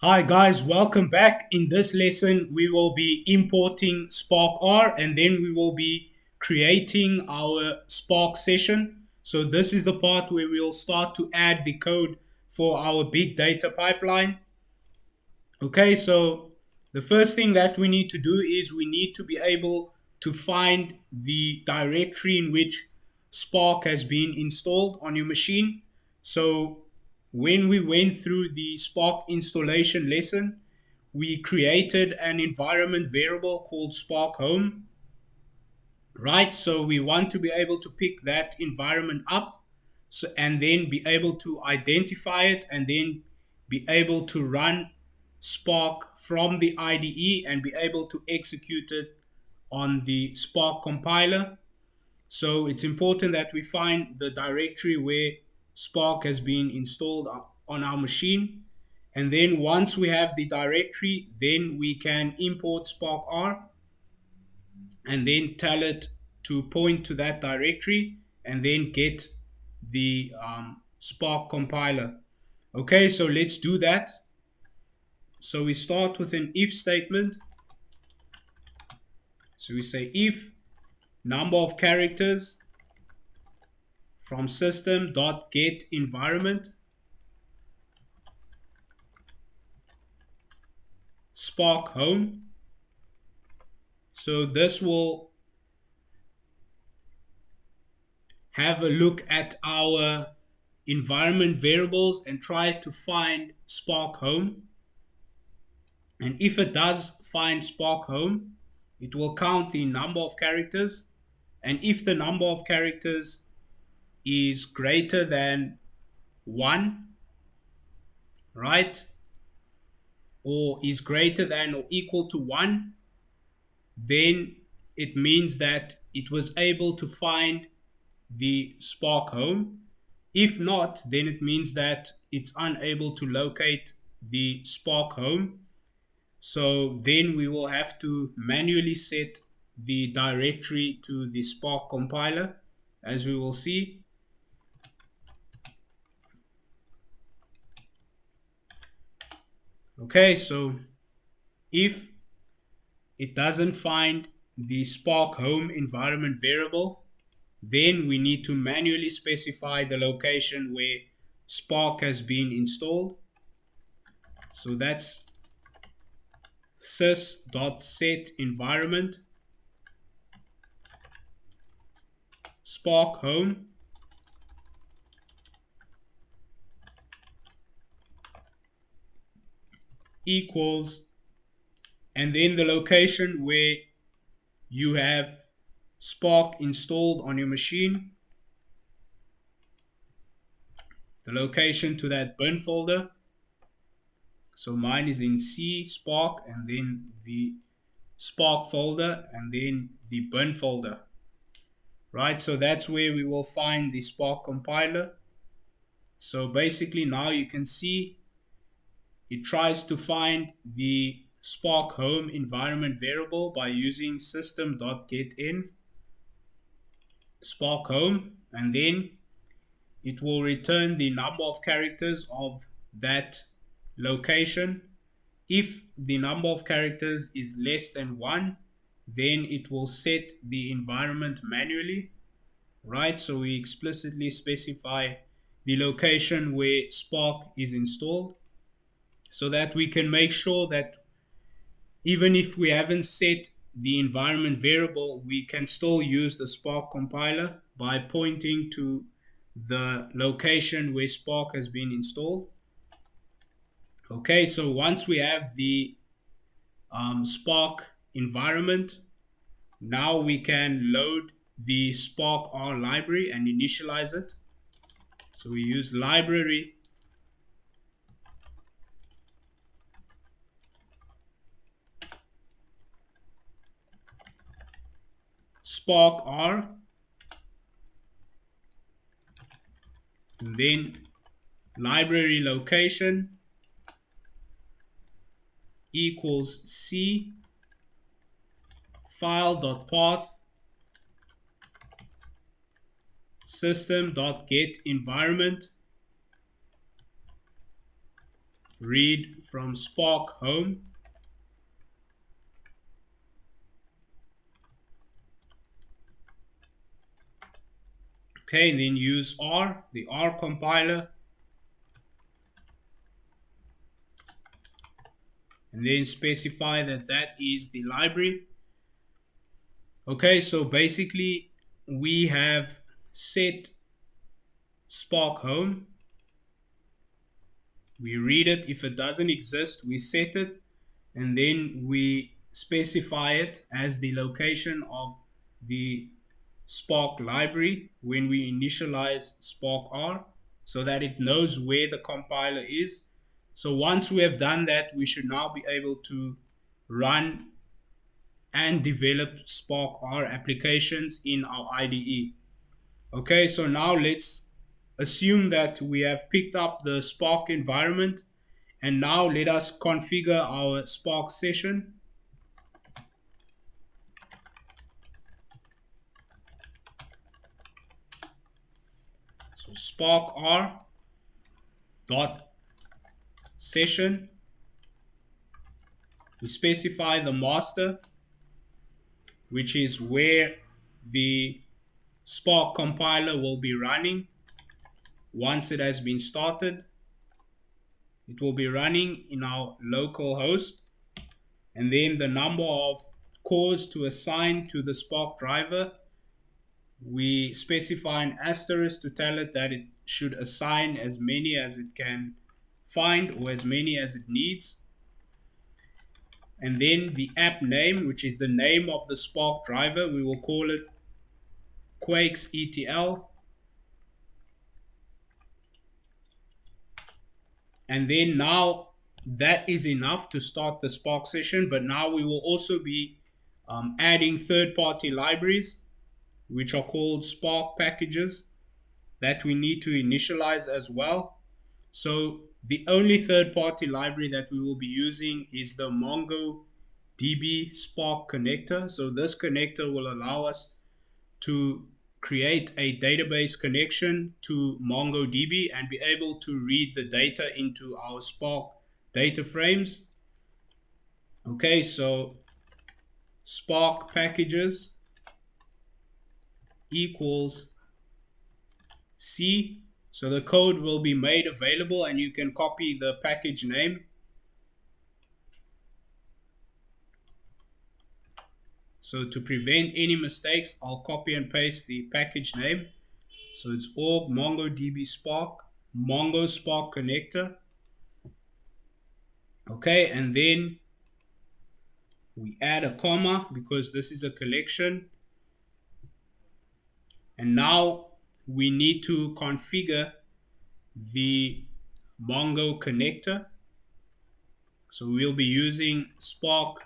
Hi guys, welcome back. In this lesson, we will be importing SparkR and then we will be creating our Spark session. So this is the part where we'll start to add the code for our big data pipeline. Okay, so the first thing that we need to do is we need to be able to find the directory in which Spark has been installed on your machine. So when we went through the Spark installation lesson, we created an environment variable called Spark Home, right? So we want to be able to pick that environment up, so and then be able to identify it and then be able to run Spark from the IDE and be able to execute it on the Spark compiler. So it's important that we find the directory where Spark has been installed on our machine. And then once we have the directory, then we can import SparkR and then tell it to point to that directory and then get the Spark compiler. Okay, so let's do that. So we start with an if statement. So we say if number of characters from system.get environment Spark home. So this will have a look at our environment variables and try to find Spark home. And if it does find Spark home, it will count the number of characters. And if the number of characters is greater than 1, right, or is greater than or equal to 1, then it means that it was able to find the Spark home. If not, then it means that it's unable to locate the Spark home. So then we will have to manually set the directory to the Spark compiler, as we will see. Okay, so if it doesn't find the Spark home environment variable, then we need to manually specify the location where Spark has been installed. So that's sys.set environment Spark home equals, and then the location where you have Spark installed on your machine, the location to that bin folder. So mine is in C Spark and then the Spark folder and then the bin folder, right? So that's where we will find the Spark compiler. So basically now you can see it tries to find the Spark home environment variable by using system.getInv Spark home, and then it will return the number of characters of that location. If the number of characters is less than 1, then it will set the environment manually, right? So we explicitly specify the location where Spark is installed so that we can make sure that even if we haven't set the environment variable, we can still use the Spark compiler by pointing to the location where Spark has been installed. Okay, so once we have the Spark environment, now we can load the SparkR library and initialize it. So we use library SparkR, and then library location equals C file.path system.get environment read from Spark home. Okay, and then use R, the R compiler, and then specify that that is the library. Okay, so basically we have set Spark home. We read it. If it doesn't exist, we set it, and then we specify it as the location of the Spark library when we initialize SparkR, so that it knows where the compiler is. So once we have done that, we should now be able to run and develop SparkR applications in our IDE. Okay, so now let's assume that we have picked up the Spark environment, and now let us configure our Spark session. So SparkR dot session. We specify the master, which is where the Spark compiler will be running. Once it has been started, it will be running in our local host, and then the number of cores to assign to the Spark driver, we specify an asterisk to tell it that it should assign as many as it can find or as many as it needs. And then the app name, which is the name of the Spark driver, we will call it Quakes ETL. And then now that is enough to start the Spark session, but now we will also be adding third-party libraries, which are called Spark packages, that we need to initialize as well. So the only third-party library that we will be using is the MongoDB Spark connector. So this connector will allow us to create a database connection to MongoDB and be able to read the data into our Spark data frames. Okay, so Spark packages equals C. So the code will be made available and you can copy the package name. So to prevent any mistakes, I'll copy and paste the package name. So it's org MongoDB Spark, Mongo Spark connector. Okay, and then we add a comma because this is a collection. And now we need to configure the Mongo connector. So we'll be using Spark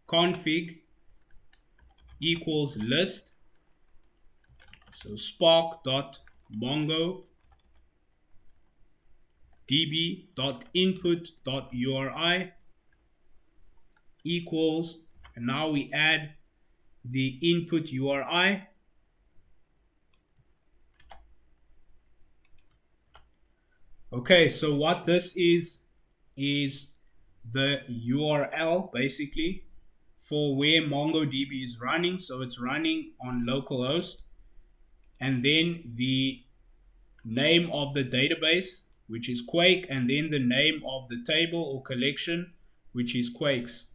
config equals list. So spark.mongo db.input.uri equals, and now we add the input URI. Okay, so what this is the URL basically for where MongoDB is running. So it's running on localhost, and then the name of the database, which is Quake, and then the name of the table or collection, which is Quakes.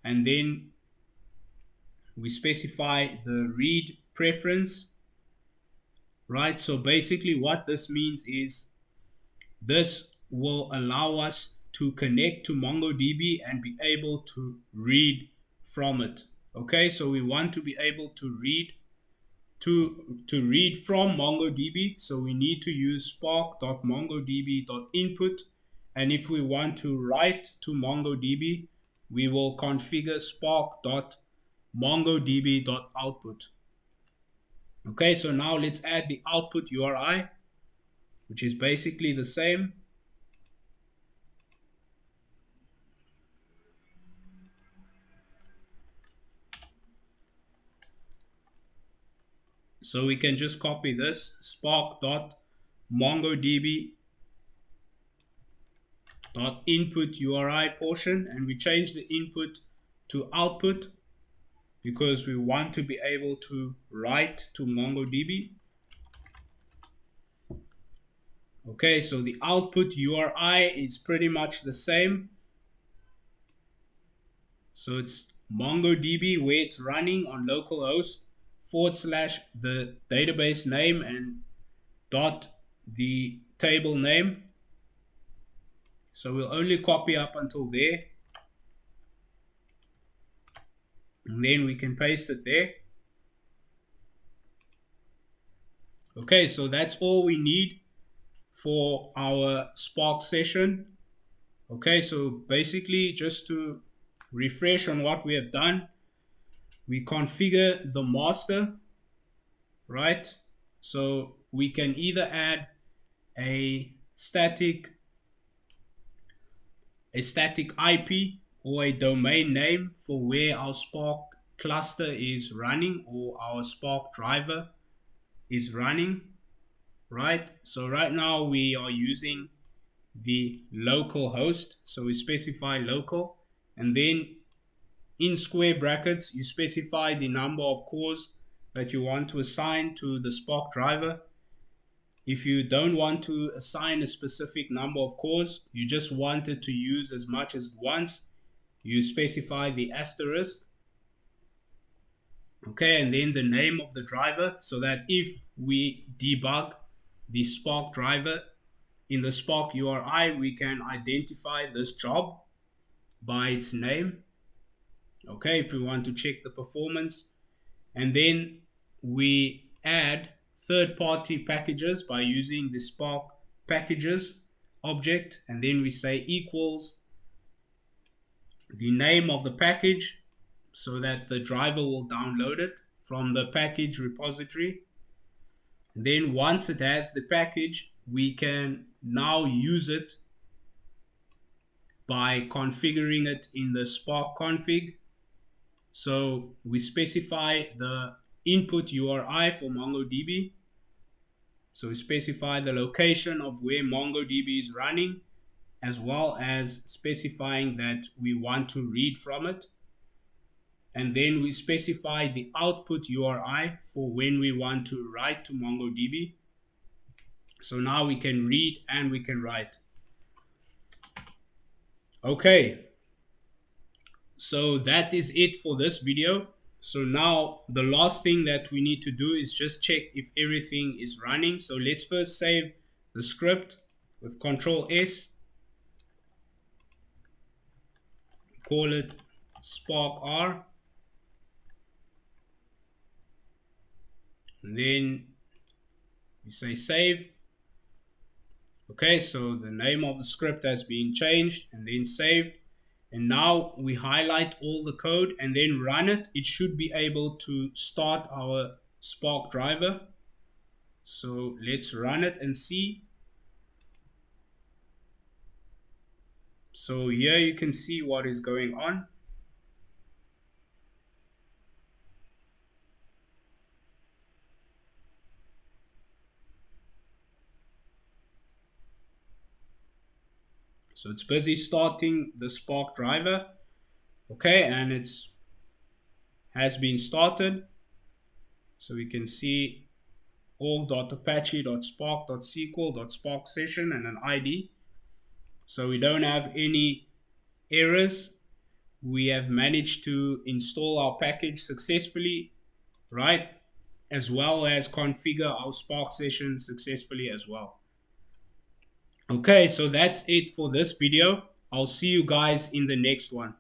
And then we specify the read preference, right? So basically what this means is this will allow us to connect to MongoDB and be able to read from it. Okay, so we want to be able to read from MongoDB, so we need to use spark.mongodb.input, and if we want to write to MongoDB, we will configure spark.mongodb.output. Okay, so now let's add the output URI, which is basically the same. So we can just copy this spark.mongodb dot input URI portion, and we change the input to output because we want to be able to write to MongoDB. Okay, so the output URI is pretty much the same. So it's MongoDB where it's running on localhost / the database name and dot the table name. So we'll only copy up until there. And then we can paste it there. Okay, so that's all we need for our Spark session. Okay, so basically just to refresh on what we have done, we configure the master, right? So we can either add a static IP or a domain name for where our Spark cluster is running or our Spark driver is running, right? So right now we are using the local host, so we specify local, and then in square brackets you specify the number of cores that you want to assign to the Spark driver. If you don't want to assign a specific number of cores, you just want it to use as much as once, you specify the asterisk. Okay, and then the name of the driver, so that if we debug the Spark driver in the Spark URI, we can identify this job by its name. Okay, if we want to check the performance. And then we add third-party packages by using the Spark packages object, and then we say equals the name of the package so that the driver will download it from the package repository. And then once it has the package, we can now use it by configuring it in the Spark config. So we specify the input URI for MongoDB. So we specify the location of where MongoDB is running, as well as specifying that we want to read from it. And then we specify the output URI for when we want to write to MongoDB. So now we can read and we can write. Okay, so that is it for this video. So now the last thing that we need to do is just check if everything is running. So let's first save the script with Control S. Call it SparkR. And then we say save. Okay, so the name of the script has been changed and then saved. And now we highlight all the code and then run it. It should be able to start our Spark driver. So let's run it and see. So here you can see what is going on. So it's busy starting the Spark driver. Okay, and it's has been started. So we can see org.apache.spark.sql.spark session and an ID. So we don't have any errors. We have managed to install our package successfully, right? As well as configure our Spark session successfully as well. Okay, so that's it for this video. I'll see you guys in the next one.